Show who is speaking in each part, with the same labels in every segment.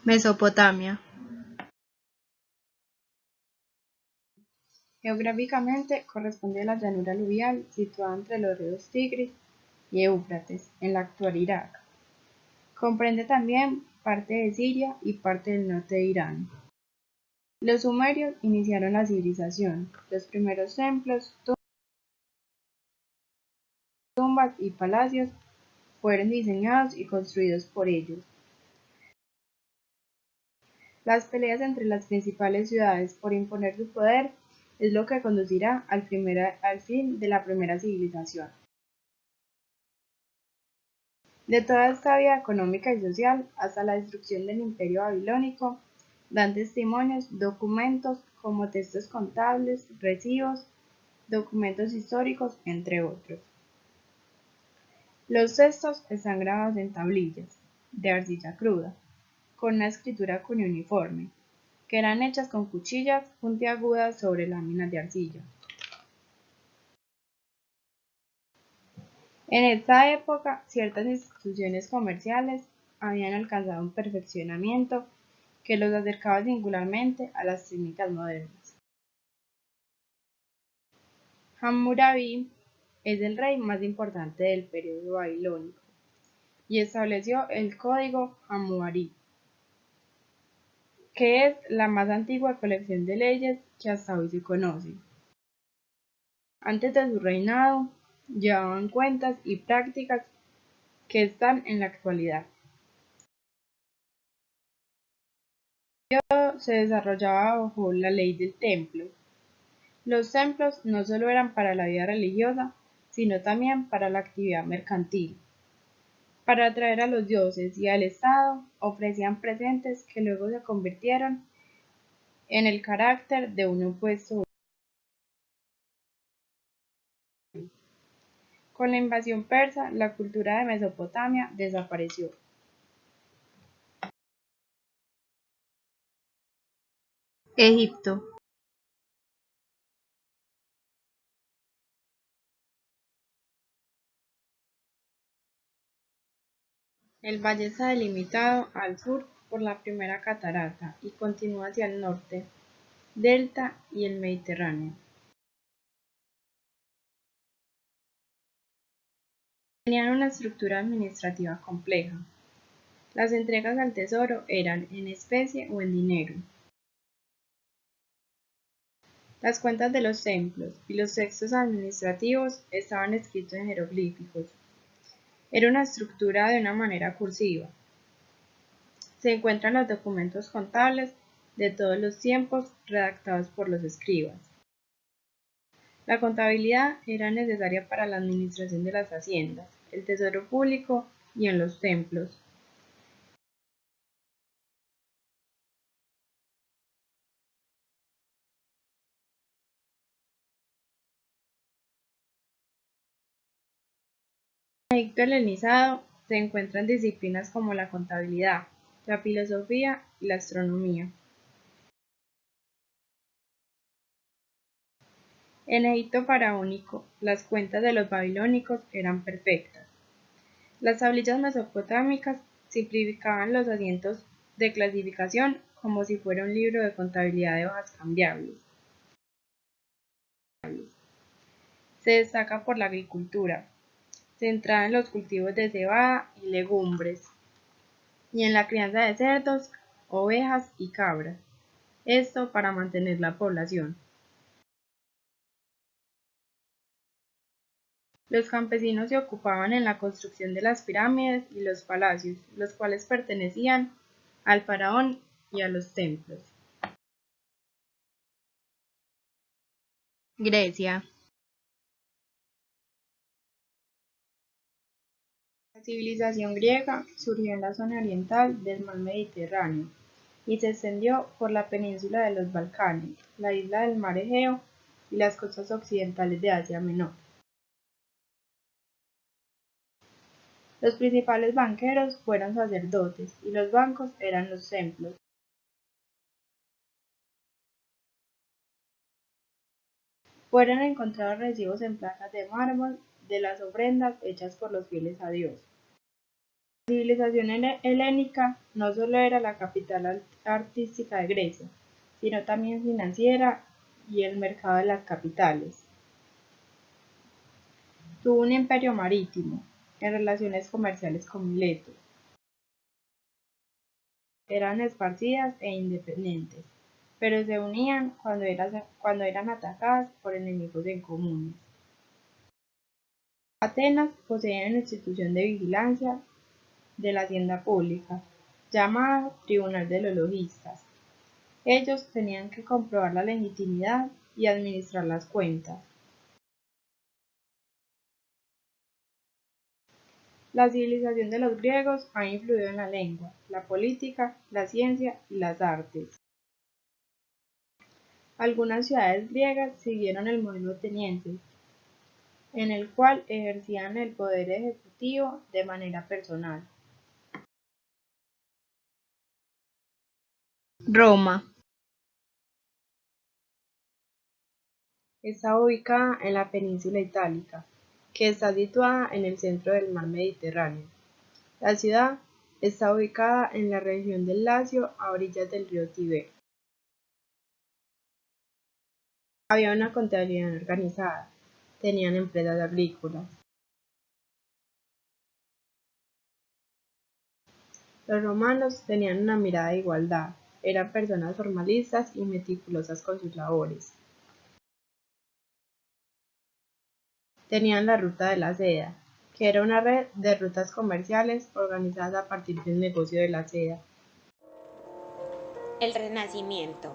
Speaker 1: Mesopotamia.
Speaker 2: Geográficamente corresponde a la llanura aluvial situada entre los ríos Tigris y Éufrates, en la actual Irak. Comprende también parte de Siria y parte del norte de Irán. Los sumerios iniciaron la civilización. Los primeros templos, tumbas y palacios fueron diseñados y construidos por ellos. Las peleas entre las principales ciudades por imponer su poder es lo que conducirá al fin de la primera civilización. De toda esta vida económica y social hasta la destrucción del Imperio babilónico, dan testimonios documentos como textos contables, recibos, documentos históricos, entre otros. Los textos están grabados en tablillas de arcilla cruda, con una escritura cuneiforme, que eran hechas con cuchillas puntiagudas sobre láminas de arcilla. En esta época, ciertas instituciones comerciales habían alcanzado un perfeccionamiento que los acercaba singularmente a las técnicas modernas. Hammurabi es el rey más importante del periodo babilónico y estableció el Código Hammurabi, que es la más antigua colección de leyes que hasta hoy se conoce. Antes de su reinado, llevaban cuentas y prácticas que están en la actualidad. Todo se desarrollaba bajo la ley del templo. Los templos no solo eran para la vida religiosa, sino también para la actividad mercantil. Para atraer a los dioses y al Estado, ofrecían presentes que luego se convirtieron en el carácter de un impuesto. Con la invasión persa, la cultura de Mesopotamia desapareció.
Speaker 1: Egipto.
Speaker 2: El valle está delimitado al sur por la primera catarata y continúa hacia el norte, delta y el Mediterráneo. Tenían una estructura administrativa compleja. Las entregas al tesoro eran en especie o en dinero. Las cuentas de los templos y los textos administrativos estaban escritos en jeroglíficos. Era una estructura de una manera cursiva. Se encuentran los documentos contables de todos los tiempos redactados por los escribas. La contabilidad era necesaria para la administración de las haciendas, el tesoro público y en los templos. En Egipto helenizado se encuentran disciplinas como la contabilidad, la filosofía y la astronomía. En Egipto faraónico, las cuentas de los babilónicos eran perfectas. Las tablillas mesopotámicas simplificaban los asientos de clasificación como si fuera un libro de contabilidad de hojas cambiables. Se destaca por la agricultura, centrada en los cultivos de cebada y legumbres, y en la crianza de cerdos, ovejas y cabras, esto para mantener la población. Los campesinos se ocupaban en la construcción de las pirámides y los palacios, los cuales pertenecían al faraón y a los templos.
Speaker 1: Grecia.
Speaker 2: La civilización griega surgió en la zona oriental del mar Mediterráneo y se extendió por la península de los Balcanes, la isla del mar Egeo y las costas occidentales de Asia Menor. Los principales banqueros fueron sacerdotes y los bancos eran los templos. Fueron encontrados recibos en placas de mármol de las ofrendas hechas por los fieles a Dios. La civilización helénica no solo era la capital artística de Grecia, sino también financiera y el mercado de las capitales. Tuvo un imperio marítimo, en relaciones comerciales con Mileto. Eran esparcidas e independientes, pero se unían cuando eran atacadas por enemigos en común. Atenas poseía una institución de vigilancia de la hacienda pública, llamada Tribunal de los Logistas. Ellos tenían que comprobar la legitimidad y administrar las cuentas. La civilización de los griegos ha influido en la lengua, la política, la ciencia y las artes. Algunas ciudades griegas siguieron el modelo ateniense, en el cual ejercían el poder ejecutivo de manera personal.
Speaker 1: Roma.
Speaker 2: Está ubicada en la península itálica, que está situada en el centro del mar Mediterráneo. La ciudad está ubicada en la región del Lacio, a orillas del río Tíber. Había una contabilidad organizada, tenían empresas agrícolas. Los romanos tenían una mirada de igualdad, eran personas formalistas y meticulosas con sus labores. Tenían la Ruta de la Seda, que era una red de rutas comerciales organizadas a partir del negocio de la seda.
Speaker 3: El Renacimiento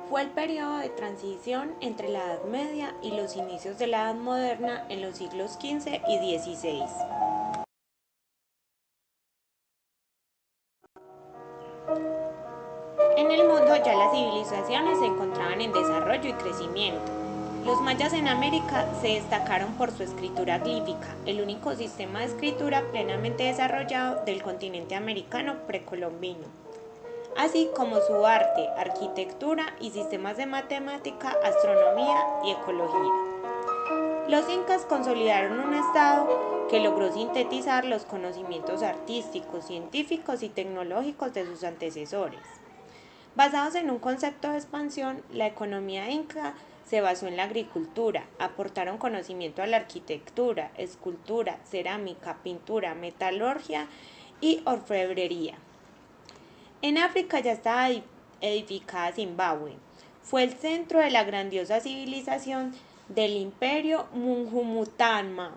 Speaker 3: fue el periodo de transición entre la Edad Media y los inicios de la Edad Moderna en los siglos XV y XVI. En el mundo ya las civilizaciones se encontraban en desarrollo y crecimiento. Los mayas en América se destacaron por su escritura glífica, el único sistema de escritura plenamente desarrollado del continente americano precolombino, así como su arte, arquitectura y sistemas de matemática, astronomía y ecología. Los incas consolidaron un estado que logró sintetizar los conocimientos artísticos, científicos y tecnológicos de sus antecesores. Basados en un concepto de expansión, la economía inca se basó en la agricultura, aportaron conocimiento a la arquitectura, escultura, cerámica, pintura, metalurgia y orfebrería. En África ya estaba edificada Zimbabue. Fue el centro de la grandiosa civilización del imperio Mungumutama.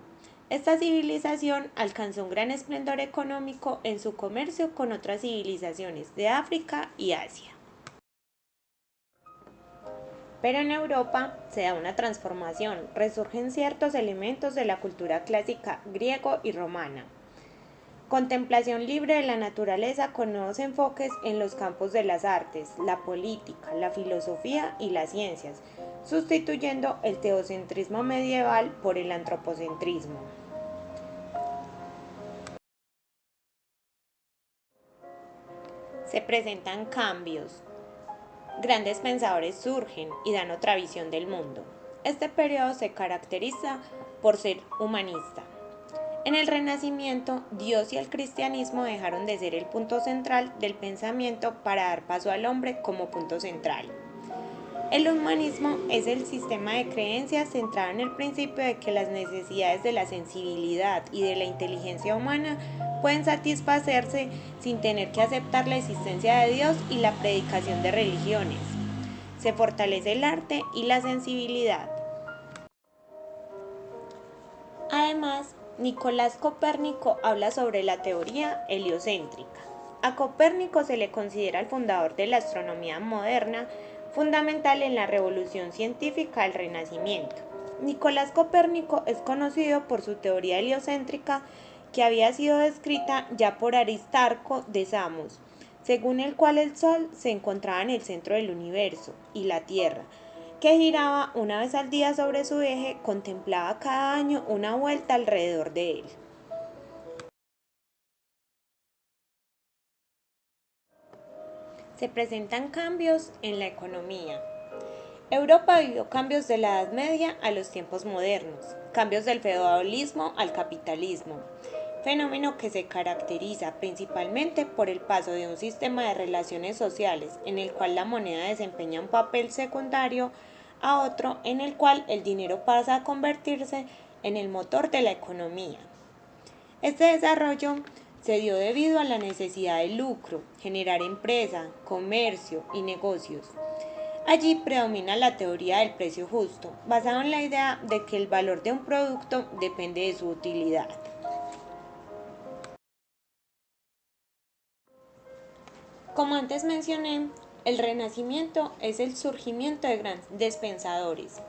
Speaker 3: Esta civilización alcanzó un gran esplendor económico en su comercio con otras civilizaciones de África y Asia. Pero en Europa se da una transformación, resurgen ciertos elementos de la cultura clásica griego y romana. Contemplación libre de la naturaleza con nuevos enfoques en los campos de las artes, la política, la filosofía y las ciencias, sustituyendo el teocentrismo medieval por el antropocentrismo. Se presentan cambios. Grandes pensadores surgen y dan otra visión del mundo. Este periodo se caracteriza por ser humanista. En el Renacimiento, Dios y el cristianismo dejaron de ser el punto central del pensamiento para dar paso al hombre como punto central. El humanismo es el sistema de creencias centrado en el principio de que las necesidades de la sensibilidad y de la inteligencia humana pueden satisfacerse sin tener que aceptar la existencia de Dios y la predicación de religiones. Se fortalece el arte y la sensibilidad. Además, Nicolás Copérnico habla sobre la teoría heliocéntrica. A Copérnico se le considera el fundador de la astronomía moderna, fundamental en la revolución científica del Renacimiento. Nicolás Copérnico es conocido por su teoría heliocéntrica, que había sido descrita ya por Aristarco de Samos, según el cual el Sol se encontraba en el centro del universo y la Tierra, que giraba una vez al día sobre su eje, contemplaba cada año una vuelta alrededor de él. Se presentan cambios en la economía. Europa vivió cambios de la Edad Media a los tiempos modernos, cambios del feudalismo al capitalismo. fenómeno que se caracteriza principalmente por el paso de un sistema de relaciones sociales en el cual la moneda desempeña un papel secundario a otro en el cual el dinero pasa a convertirse en el motor de la economía. Este desarrollo se dio debido a la necesidad de lucro, generar empresa, comercio y negocios. Allí predomina la teoría del precio justo, basada en la idea de que el valor de un producto depende de su utilidad. Como antes mencioné, el Renacimiento es el surgimiento de grandes pensadores.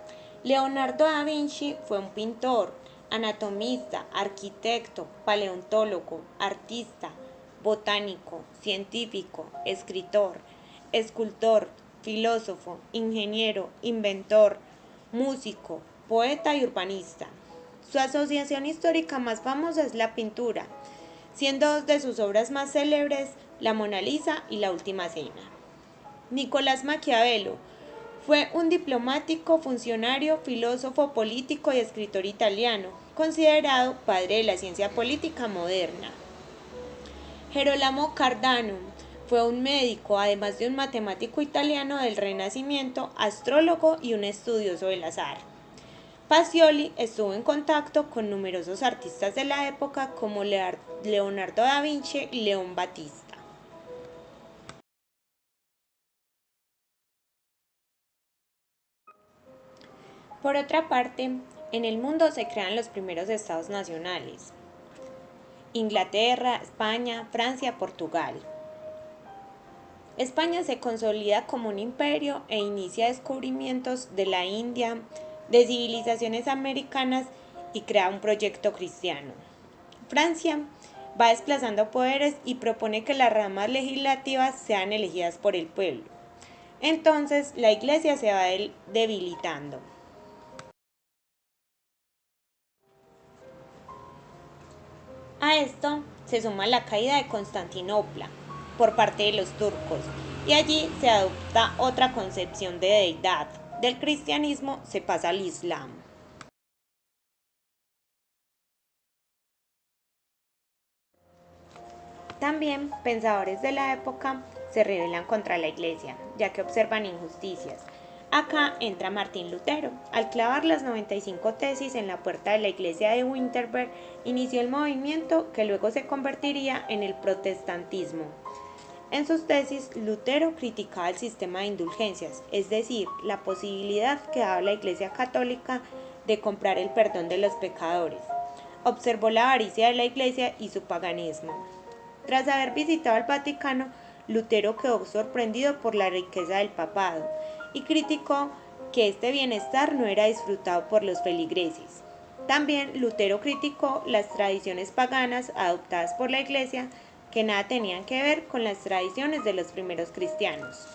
Speaker 3: Leonardo da Vinci fue un pintor, anatomista, arquitecto, paleontólogo, artista, botánico, científico, escritor, escultor, filósofo, ingeniero, inventor, músico, poeta y urbanista. Su asociación histórica más famosa es la pintura, siendo dos de sus obras más célebres La Mona Lisa y La Última Cena. Nicolás Maquiavelo fue un diplomático, funcionario, filósofo, político y escritor italiano, considerado padre de la ciencia política moderna. Gerolamo Cardano fue un médico, además de un matemático italiano del Renacimiento, astrólogo y un estudioso del azar. Pacioli estuvo en contacto con numerosos artistas de la época como Leonardo da Vinci y León Battista. Por otra parte, en el mundo se crean los primeros estados nacionales: Inglaterra, España, Francia, Portugal. España se consolida como un imperio e inicia descubrimientos de la India, de civilizaciones americanas y crea un proyecto cristiano. Francia va desplazando poderes y propone que las ramas legislativas sean elegidas por el pueblo. Entonces la Iglesia se va debilitando. A esto se suma la caída de Constantinopla por parte de los turcos, y allí se adopta otra concepción de deidad. Del cristianismo se pasa al islam. También pensadores de la época se rebelan contra la Iglesia, ya que observan injusticias. Acá entra Martín Lutero. Al clavar las 95 tesis en la puerta de la iglesia de Wittenberg, inició el movimiento que luego se convertiría en el protestantismo. En sus tesis, Lutero criticaba el sistema de indulgencias, es decir, la posibilidad que daba la Iglesia Católica de comprar el perdón de los pecadores. Observó la avaricia de la Iglesia y su paganismo. Tras haber visitado el Vaticano, Lutero quedó sorprendido por la riqueza del papado y criticó que este bienestar no era disfrutado por los feligreses. También Lutero criticó las tradiciones paganas adoptadas por la Iglesia, que nada tenían que ver con las tradiciones de los primeros cristianos.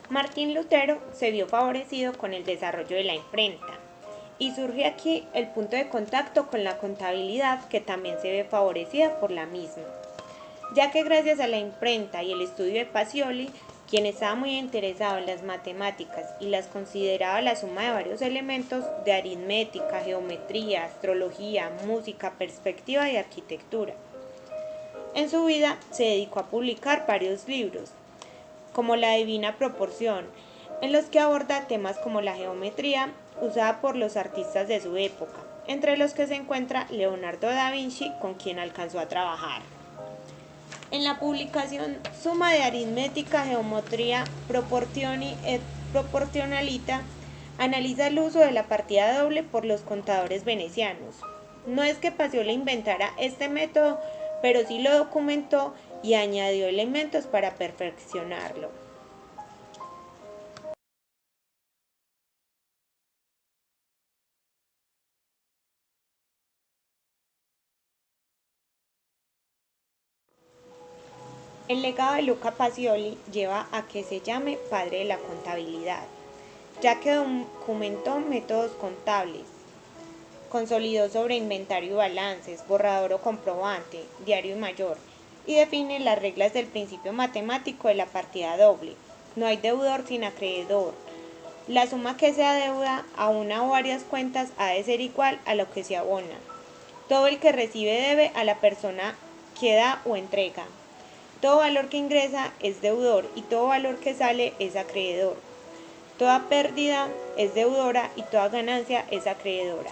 Speaker 3: Martín Lutero se vio favorecido con el desarrollo de la imprenta, y surge aquí el punto de contacto con la contabilidad, que también se ve favorecida por la misma, ya que gracias a la imprenta y el estudio de Pacioli, quien estaba muy interesado en las matemáticas y las consideraba la suma de varios elementos de aritmética, geometría, astrología, música, perspectiva y arquitectura. En su vida se dedicó a publicar varios libros, como La Divina Proporción, en los que aborda temas como la geometría usada por los artistas de su época, entre los que se encuentra Leonardo da Vinci, con quien alcanzó a trabajar. En la publicación Summa de Aritmetica, Geometria Proportioni et Proportionalita, analiza el uso de la partida doble por los contadores venecianos. No es que Pacioli inventara este método, pero sí lo documentó y añadió elementos para perfeccionarlo. El legado de Luca Pacioli lleva a que se llame padre de la contabilidad, ya que documentó métodos contables, consolidó sobre inventario y balances, borrador o comprobante, diario y mayor, y define las reglas del principio matemático de la partida doble. No hay deudor sin acreedor. La suma que se adeuda a una o varias cuentas ha de ser igual a lo que se abona. Todo el que recibe debe a la persona que da o entrega. Todo valor que ingresa es deudor y todo valor que sale es acreedor. Toda pérdida es deudora y toda ganancia es acreedora.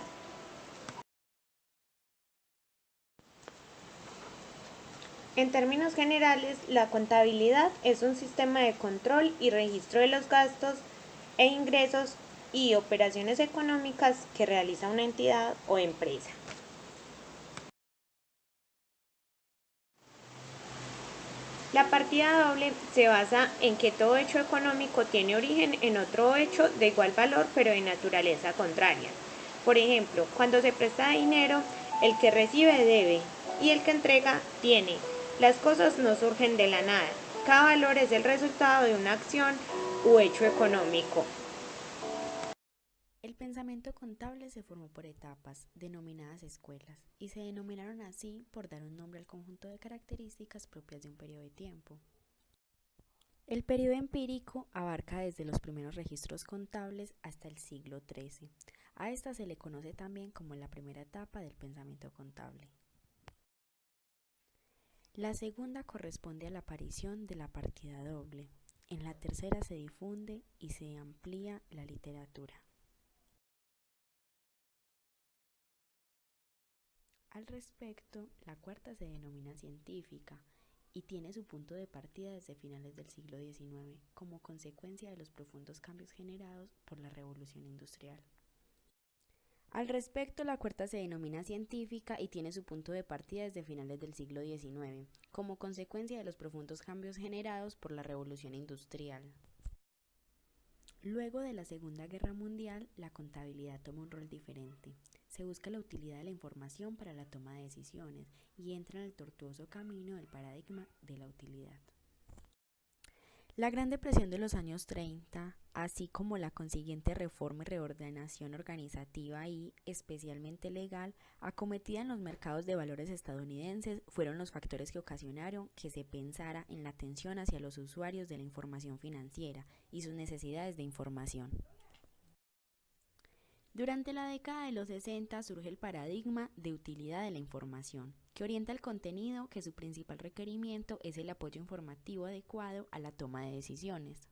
Speaker 3: En términos generales, la contabilidad es un sistema de control y registro de los gastos e ingresos y operaciones económicas que realiza una entidad o empresa. La partida doble se basa en que todo hecho económico tiene origen en otro hecho de igual valor pero de naturaleza contraria. Por ejemplo, cuando se presta dinero, el que recibe debe y el que entrega tiene. Las cosas no surgen de la nada. Cada valor es el resultado de una acción u hecho económico.
Speaker 4: El pensamiento contable se formó por etapas, denominadas escuelas, y se denominaron así por dar un nombre al conjunto de características propias de un periodo de tiempo. El periodo empírico abarca desde los primeros registros contables hasta el siglo XIII. A esta se le conoce también como la primera etapa del pensamiento contable. La segunda corresponde a la aparición de la partida doble. En la tercera se difunde y se amplía la literatura. Al respecto, la cuarta se denomina científica y tiene su punto de partida desde finales del siglo XIX, como consecuencia de los profundos cambios generados por la revolución industrial. Al respecto, la cuarta se denomina científica y tiene su punto de partida desde finales del siglo XIX, como consecuencia de los profundos cambios generados por la revolución industrial. Luego de la Segunda Guerra Mundial, la contabilidad toma un rol diferente. Se busca la utilidad de la información para la toma de decisiones y entra en el tortuoso camino del paradigma de la utilidad. La Gran Depresión de los años 30, así como la consiguiente reforma y reordenación organizativa y, especialmente legal, acometida en los mercados de valores estadounidenses, fueron los factores que ocasionaron que se pensara en la atención hacia los usuarios de la información financiera y sus necesidades de información. Durante la década de los 60 surge el paradigma de utilidad de la información, que orienta el contenido que su principal requerimiento es el apoyo informativo adecuado a la toma de decisiones.